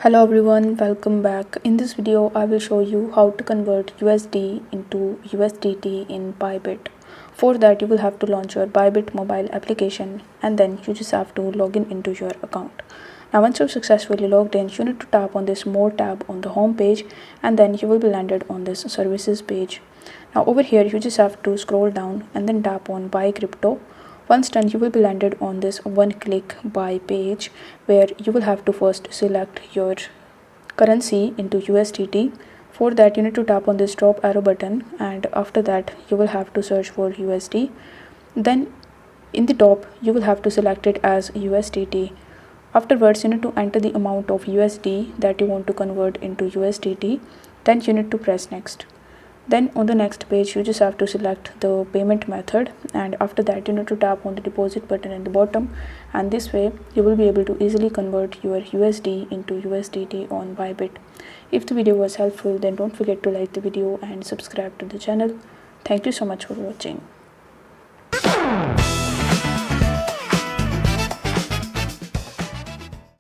Hello everyone, welcome back. In this video, I will show you how to convert USD into USDT in Bybit. For that, you will have to launch your Bybit mobile application and then you just have to log in into your account. Now, once you've successfully logged in, you need to tap on this More tab on the home page and then you will be landed on this Services page. Now, over here, you just have to scroll down and then tap on Buy Crypto. Once done, you will be landed on this one-click buy page where you will have to first select your currency into USDT. For that, you need to tap on this drop arrow button and after that, you will have to search for USD. Then in the top, you will have to select it as USDT. Afterwards, you need to enter the amount of USD that you want to convert into USDT. Then you need to press next. Then on the next page, you just have to select the payment method and after that you need to tap on the deposit button at the bottom, and this way you will be able to easily convert your USD into USDT on Bybit. If the video was helpful, then don't forget to like the video and subscribe to the channel. Thank you so much for watching.